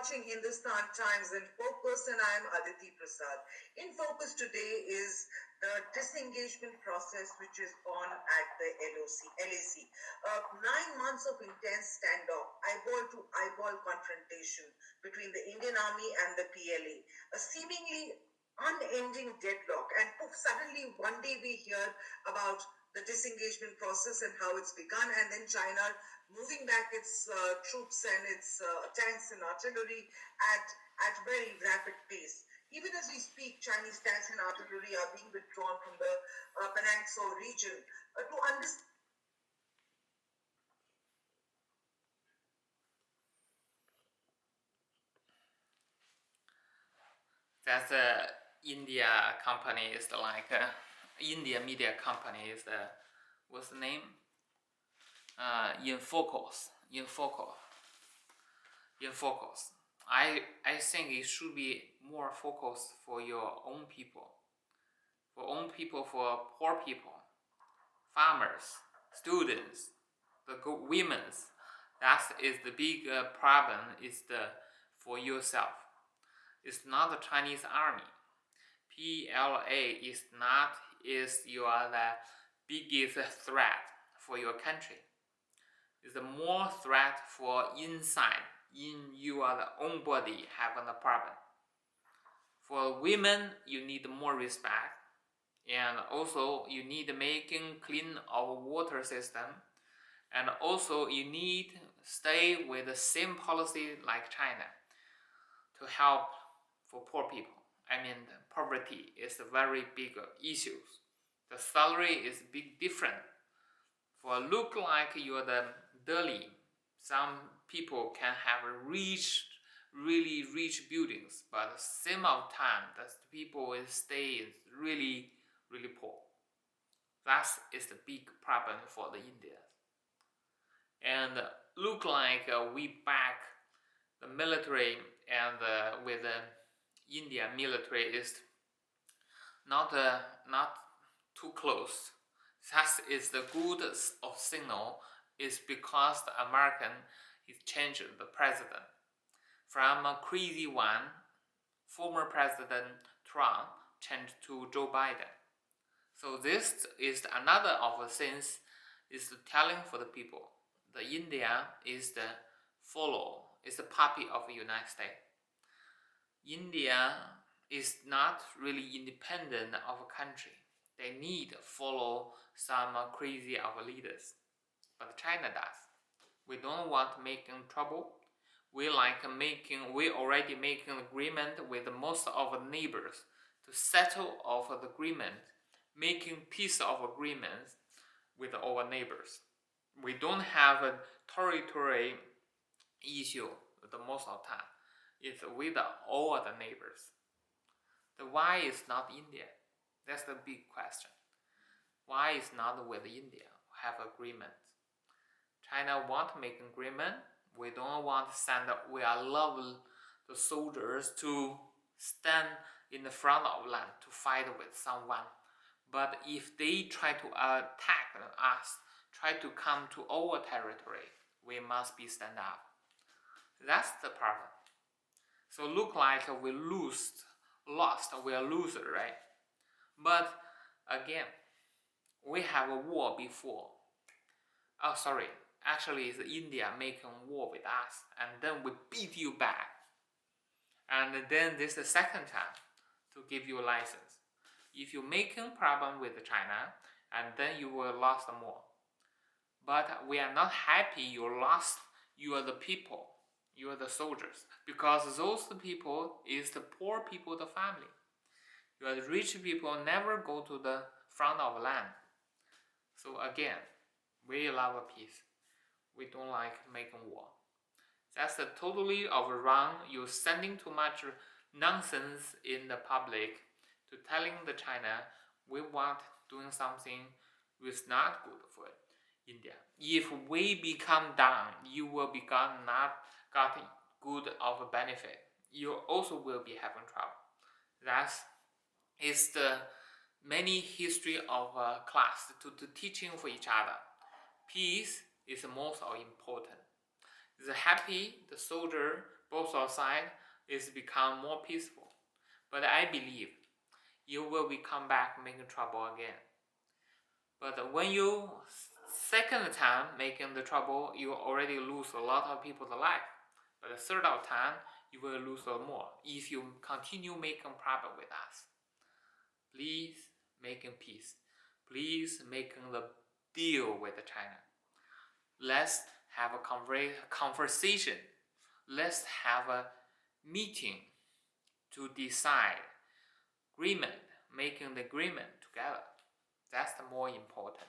watching Hindustan Times in Focus, and I'm Aditi Prasad. In Focus today is the disengagement process which is on at the LAC. 9 months of intense standoff, eyeball to eyeball confrontation between the Indian Army and the PLA, a seemingly unending deadlock, and poof, suddenly one day we hear about the disengagement process and how it's begun, and then China moving back its troops and its tanks and artillery at very rapid pace. Even as we speak, Chinese tanks and artillery are being withdrawn from the Penang Tso region. To understand that's India company is like India media company is what's the name? In focus. I think it should be more focused for your own people, for poor people, farmers, students, the women's. That is the big problem. Is for yourself. It's not the Chinese army. PLA is your the biggest threat for your country. It's a more threat for inside in your own body having a problem. For women, you need more respect, and also you need making clean our water system, and also you need stay with the same policy like China to help for poor people. I mean, poverty is a very big issue. The salary is big different. For look like you're the Delhi, some people can have really rich buildings, but at the same time, the people will stay really poor. That is the big problem for the Indians. And look like we back the military, and with the India military is not too close. That is the good of signal is because the American is changed the president from a crazy one, former President Trump, changed to Joe Biden. So this is another of the things is telling for the people. The India is the puppy of the United States. India is not really independent of a country. They need to follow some crazy of leaders. But China does. We don't want making trouble. We already making agreement with most of the neighbors to settle of the agreement, making peace of agreements with our neighbors. We don't have a territory issue the most of the time. It's with all the neighbors. The why is not India? That's the big question. Why is not with India have agreement? China want to make agreement. We don't want to send. We love the soldiers to stand in the front of land to fight with someone. But if they try to attack us, try to come to our territory, we must be stand up. That's the problem. So look like we lost, we are loser, right? But again, we have a war before. Oh, sorry. Actually, it's India making war with us, and then we beat you back. And then this is the second time to give you a license. If you're making problem with China, and then you will lose more. But we are not happy you lost. You are the people. You are the soldiers. Because those people is the poor people, the family. You are the rich people never go to the front of land. So again, we love peace. We don't like making war. That's totally wrong. You're sending too much nonsense in the public to telling the China we want doing something which is not good for India. If we become down, you will become not got good of a benefit. You also will be having trouble. That is the many history of class to teaching for each other. Peace is most important. The happy, the soldier, both sides, is become more peaceful. But I believe you will come back making trouble again. But when you second time making the trouble, you already lose a lot of people's life. But the third time, you will lose more if you continue making problem with us. Please making peace. Please making the deal with China. Let's have a conversation. Let's have a meeting to decide agreement, making the agreement together. That's the more important.